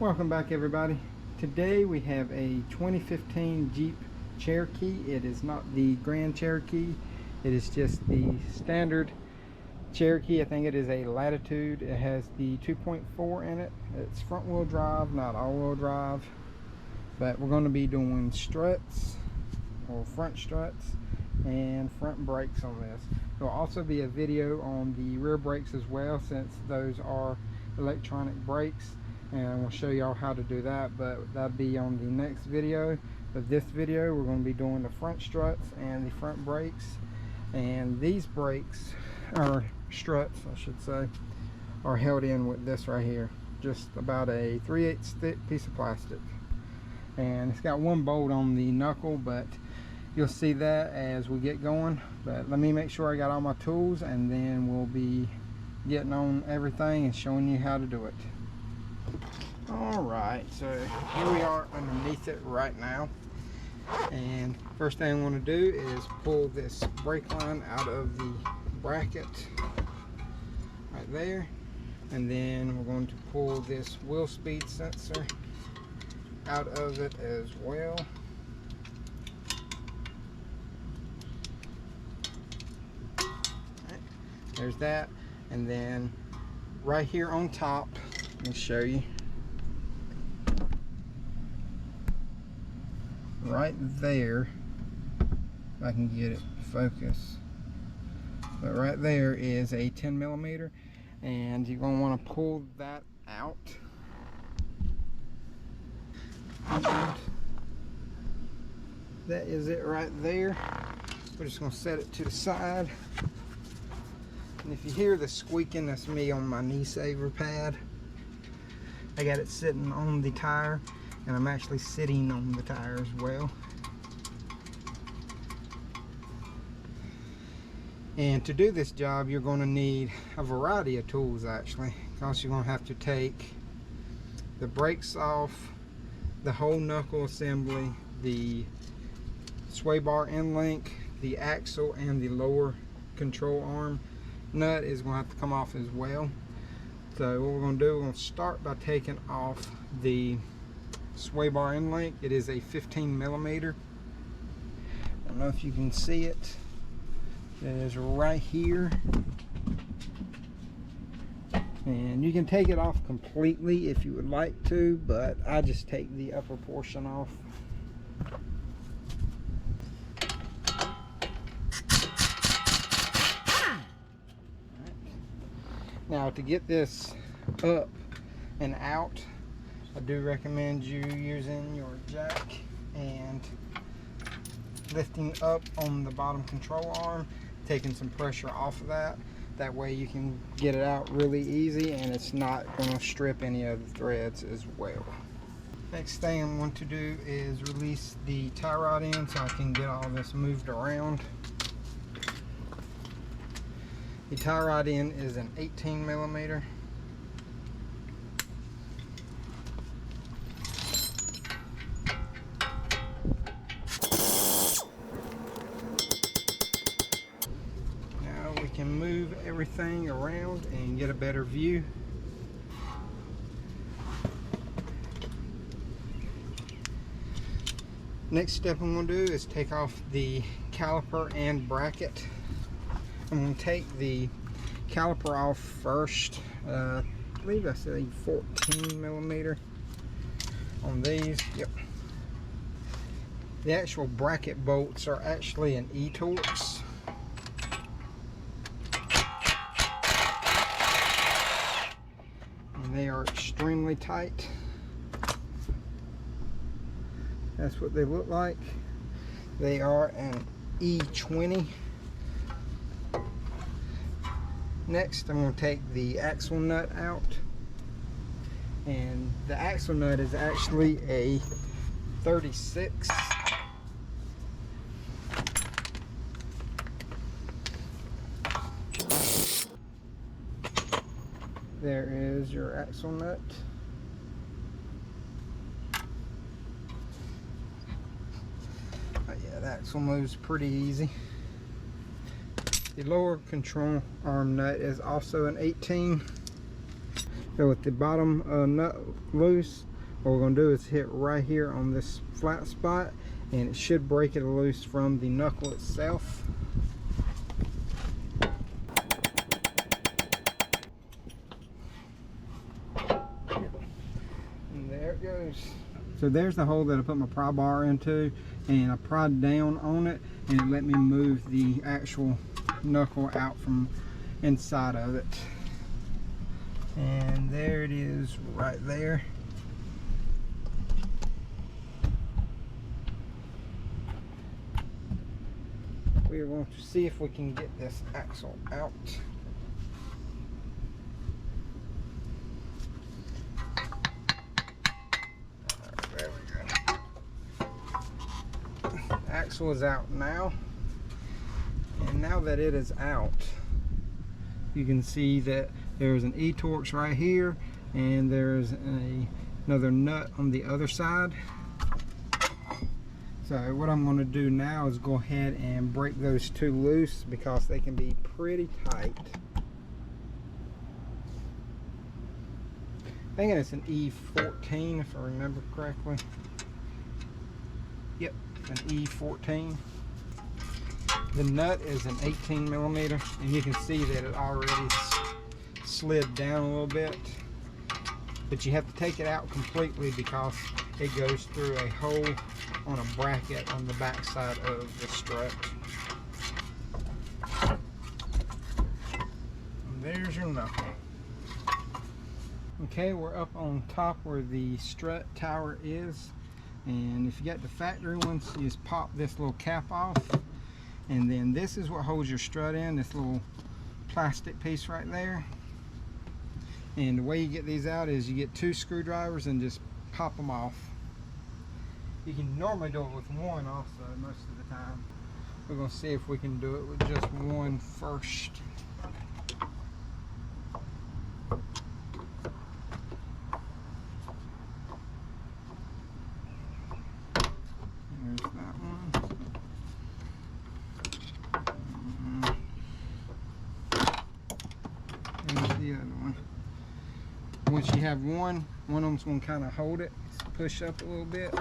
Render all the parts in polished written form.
Welcome back, everybody. Today we have a 2015 Jeep Cherokee. It is not the Grand Cherokee, it is just the standard Cherokee. I think it is a Latitude. It has the 2.4 in it. It's front wheel drive, not all wheel drive, but we're going to be doing struts or front struts and front brakes on this. There will also be a video on the rear brakes as well, since those are electronic brakes, and we'll show y'all how to do that, but that'll be on the next video. But this video we're going to be doing the front struts and the front brakes, and these brakes, or struts I should say, are held in with this right here, just about a 3/8 thick piece of plastic, and it's got one bolt on the knuckle, but you'll see that as we get going. But let me make sure I got all my tools, and then we'll be getting on everything and showing you how to do it. Alright, so here we are underneath it right now, and first thing I want to do is pull this brake line out of the bracket right there, and then we're going to pull this wheel speed sensor out of it as well. There's that, and then right here on top, let me show you, right there, if I can get it focus, but right there is a 10mm, and you're going to want to pull that out, and that is it right there. We're just going to set it to the side. And if you hear the squeaking, that's me on my knee saver pad. I got it sitting on the tire, and I'm actually sitting on the tire as well. And to do this job, you're going to need a variety of tools, actually, because you're going to have to take the brakes off, the whole knuckle assembly, the sway bar end link, the axle, and the lower control arm nut is going to have to come off as well. So what we're going to do, we're going to start by taking off the sway bar end link. It is a 15mm. I don't know if you can see it. It is right here, and you can take it off completely if you would like to, but I just take the upper portion off. Now, to get this up and out, I do recommend you using your jack and lifting up on the bottom control arm, taking some pressure off of that. That way you can get it out really easy, and it's not going to strip any of the threads as well. Next thing I'm going to do is release the tie rod in so I can get all this moved around. The tie rod end is an 18mm. Now we can move everything around and get a better view. Next step I'm going to do is take off the caliper and bracket. I'm going to take the caliper off first. I believe I said 14mm on these. Yep. The actual bracket bolts are actually an E-Torx. And they are extremely tight. That's what they look like. They are an E20. Next, I'm going to take the axle nut out, and the axle nut is actually a 36. There is your axle nut. But yeah, the axle moves pretty easy. The lower control arm nut is also an 18. So with the bottom nut loose, What we're going to do is hit right here on this flat spot, and it should break it loose from the knuckle itself. And there it goes. So there's the hole that I put my pry bar into, and I pried down on it, and it let me move the actual knuckle out from inside of it. And there it is right there. We are going to see if we can get this axle out. There we go. The axle is out now. And now that it is out, you can see that there's an E-Torx right here, and there's another nut on the other side. So what I'm going to do now is go ahead and break those two loose, because they can be pretty tight. I'm thinking it's an E14 if I remember correctly. Yep, an E14. The nut is an 18 millimeter, and you can see that it already slid down a little bit. But you have to take it out completely, because it goes through a hole on a bracket on the back side of the strut. And there's your knuckle. Okay, we're up on top where the strut tower is, and if you got the factory ones, you just pop this little cap off, and then this is what holds your strut in, this little plastic piece right there. And the way you get these out is you get 2 screwdrivers and just pop them off. You can normally do it with one also most of the time. We're going to see if we can do it with just one first. There's that one. There's the other one. Once you have one of them's going to kind of hold it, push up a little bit.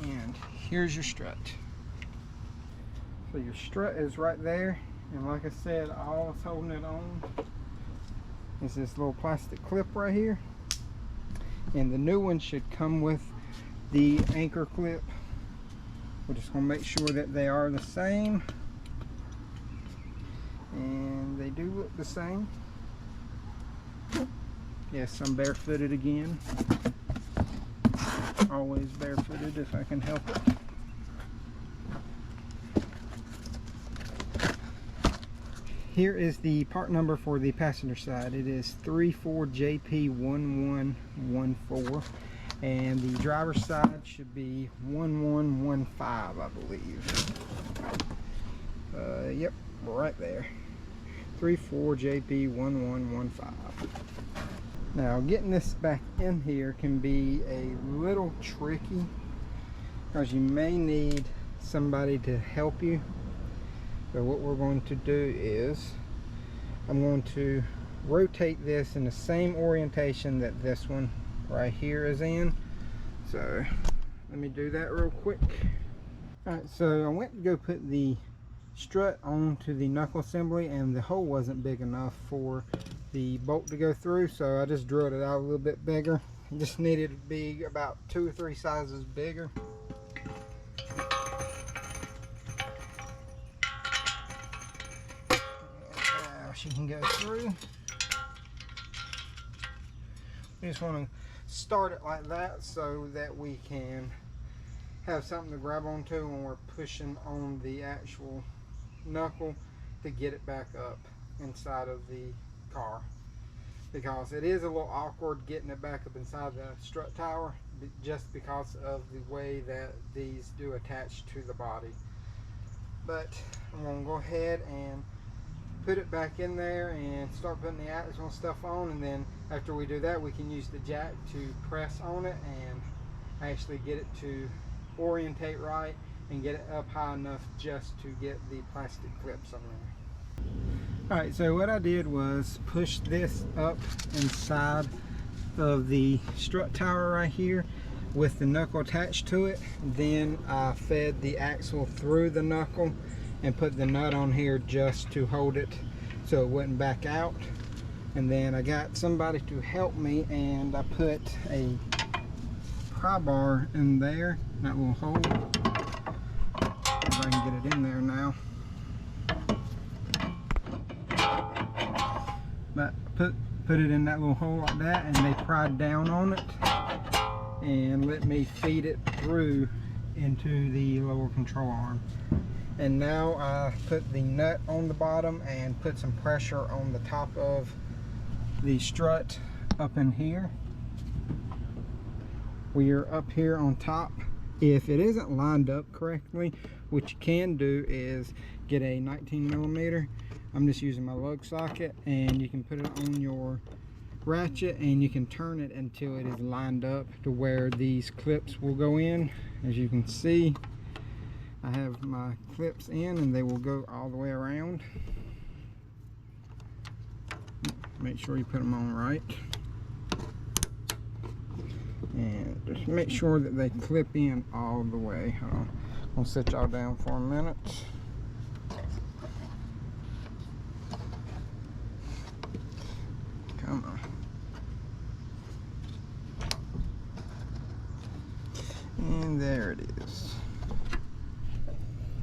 And here's your strut. So your strut is right there, and like I said, all that's holding it on is this little plastic clip right here. And the new one should come with the anchor clip. We're just going to make sure that they are the same, and they do look the same. Yes, I'm barefooted again. Always barefooted if I can help it. Here is the part number for the passenger side. It is 34JP1114, and the driver's side should be 1115, I believe. Yep, right there. 34JP1115. Now, getting this back in here can be a little tricky, because you may need somebody to help you. So what we're going to do is, I'm going to rotate this in the same orientation that this one right here is in. So let me do that real quick. Alright, so I went to go put the strut onto the knuckle assembly, and the hole wasn't big enough for the bolt to go through, so I just drilled it out a little bit bigger. It just needed to be about 2 or 3 sizes bigger. Now she can go through. We just want to start it like that so that we can have something to grab onto when we're pushing on the actual knuckle to get it back up inside of the car, because it is a little awkward getting it back up inside the strut tower, just because of the way that these do attach to the body. But I'm going to go ahead and put it back in there and start putting the actual stuff on, and then after we do that, we can use the jack to press on it and actually get it to orientate right and get it up high enough just to get the plastic clips on there. Alright, so what I did was push this up inside of the strut tower right here with the knuckle attached to it. Then I fed the axle through the knuckle and put the nut on here just to hold it so it wouldn't back out. And then I got somebody to help me, and I put a pry bar in there, that little hole. If I can get it in there now. But put it in that little hole like that, and they pried down on it and let me feed it through into the lower control arm. And now I put the nut on the bottom and put some pressure on the top of the strut up in here. We are up here on top. If it isn't lined up correctly, what you can do is get a 19mm. I'm just using my lug socket, and you can put it on your ratchet and you can turn it until it is lined up to where these clips will go in. As you can see, I have my clips in and they will go all the way around. Make sure you put them on right. And just make sure that they clip in all the way. I'll sit y'all down for a minute. Come on. And there it is.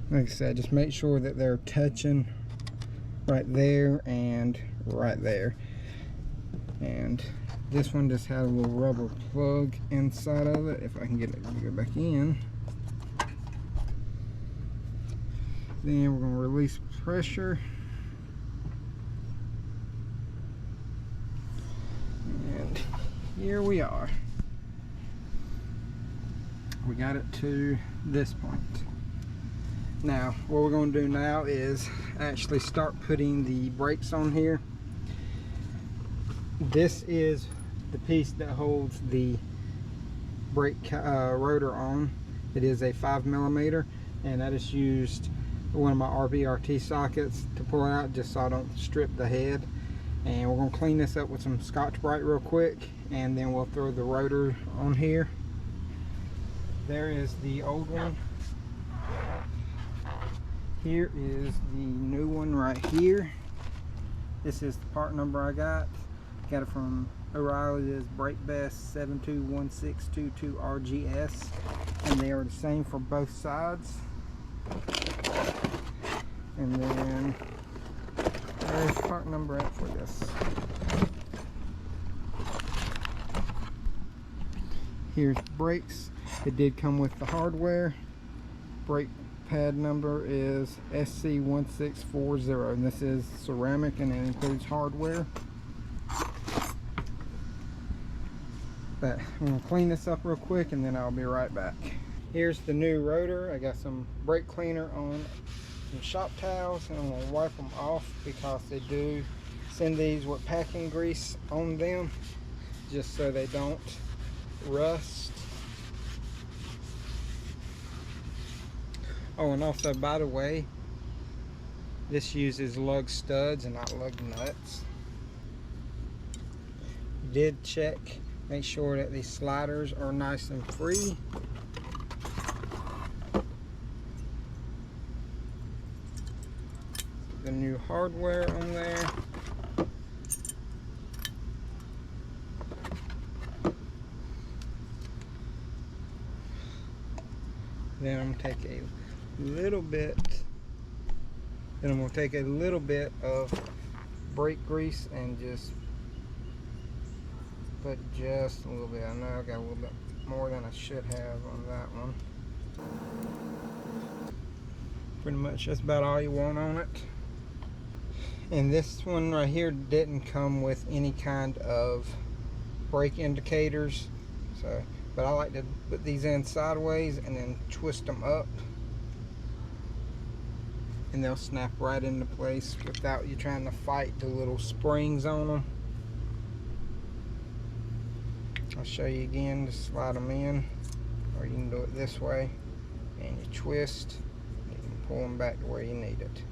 Like I said, just make sure that they're touching right there and right there. And this one just had a little rubber plug inside of it. If I can get it to go back in. Then we're going to release pressure. And here we are. We got it to this point. Now, what we're going to do now is actually start putting the brakes on here. This is the piece that holds the brake rotor on. It is a 5mm, and I just used one of my RBRT sockets to pull it out just so I don't strip the head. And we're going to clean this up with some Scotch-Brite real quick, and then we'll throw the rotor on here. There is the old one. Here is the new one right here. This is the part number I got. Got it from O'Reilly's Brake Best 721622RGS, and they are the same for both sides. And then there's part number 8 for this. Here's brakes. It did come with the hardware. Brake pad number is SC1640, and this is ceramic and it includes hardware. But I'm going to clean this up real quick and then I'll be right back. Here's the new rotor. I got some brake cleaner on some shop towels, and I'm going to wipe them off because they do send these with packing grease on them just so they don't rust. Oh, and also, by the way, this uses lug studs and not lug nuts. Did check, make sure that these sliders are nice and free. The new hardware on there. Then I'm gonna take a little bit. Then I'm gonna take a little bit of brake grease and just put just a little bit. I know I got a little bit more than I should have on that one. Pretty much that's about all you want on it. And this one right here didn't come with any kind of brake indicators, so but I like to put these in sideways and then twist them up, and they'll snap right into place without you trying to fight the little springs on them. I'll show you again. Just slide them in, or you can do it this way, and you twist, you can pull them back to where you need it.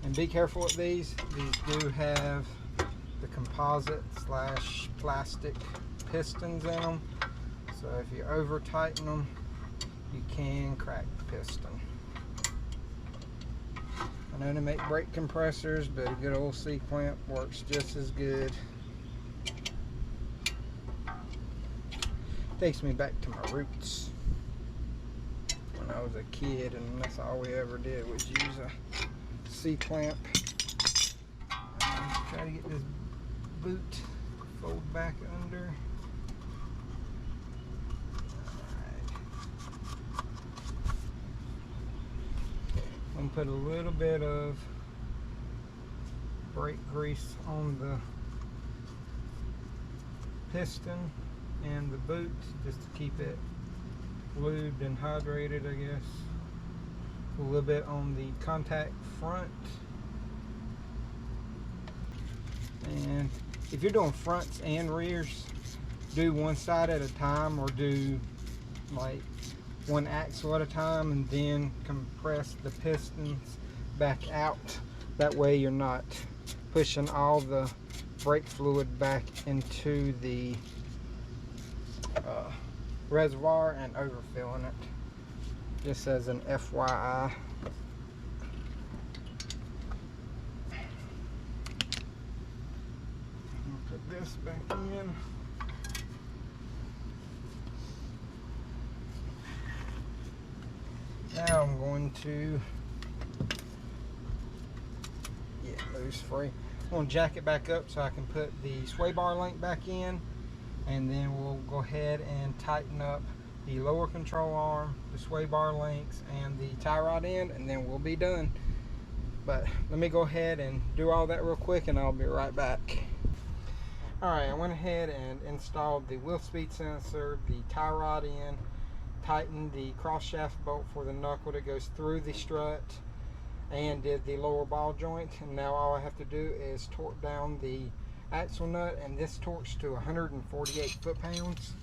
And be careful with these. These do have the composite slash plastic pistons in them, so if you over tighten them you can crack the piston. I know they make brake compressors, but a good old C-clamp works just as good. Takes me back to my roots when I was a kid, and that's all we ever did was use a C-clamp. Try to get this boot fold back under. I'm gonna put a little bit of brake grease on the piston and the boot just to keep it lubed and hydrated, I guess. A little bit on the contact front. And if you're doing fronts and rears, do one side at a time, or do like one axle at a time, and then compress the pistons back out. That way you're not pushing all the brake fluid back into the reservoir and overfilling it. Just as an FYI. Put this back in. Now I'm going to loose free. I'm going to jack it back up so I can put the sway bar link back in, and then we'll go ahead and tighten up the lower control arm, the sway bar links, and the tie rod end, and then we'll be done. But let me go ahead and do all that real quick, and I'll be right back. Alright, I went ahead and installed the wheel speed sensor, the tie rod end, tightened the cross shaft bolt for the knuckle that goes through the strut, and did the lower ball joint. And now all I have to do is torque down the axle nut, and this torques to 148 foot-pounds.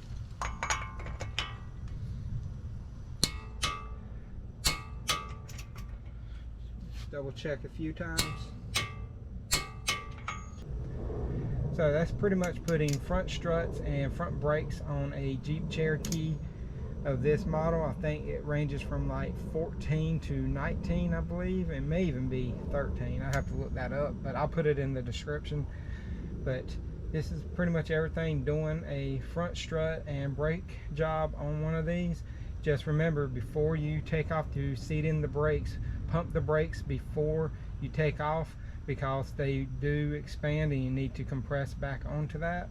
Double check a few times. So that's pretty much putting front struts and front brakes on a Jeep Cherokee of this model. I think it ranges from like 14 to 19, I believe. It may even be 13. I have to look that up, but I'll put it in the description. But this is pretty much everything doing a front strut and brake job on one of these. Just remember, before you take off to seat in the brakes, pump the brakes before you take off, because they do expand and you need to compress back onto that.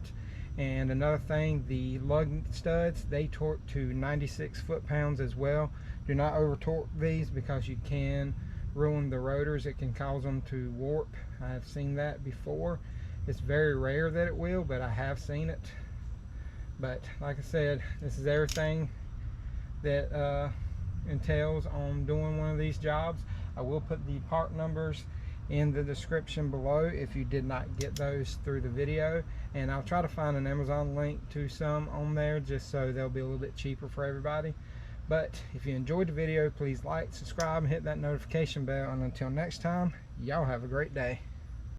And another thing, the lug studs, they torque to 96 foot-pounds as well. Do not over torque these, because you can ruin the rotors. It can cause them to warp. I have seen that before. It's very rare that it will, but I have seen it. But like I said, this is everything that entails on doing one of these jobs. I will put the part numbers in the description below if you did not get those through the video, and I'll try to find an Amazon link to some on there, just so they'll be a little bit cheaper for everybody. But if you enjoyed the video, please like, subscribe, and hit that notification bell, and until next time, y'all have a great day.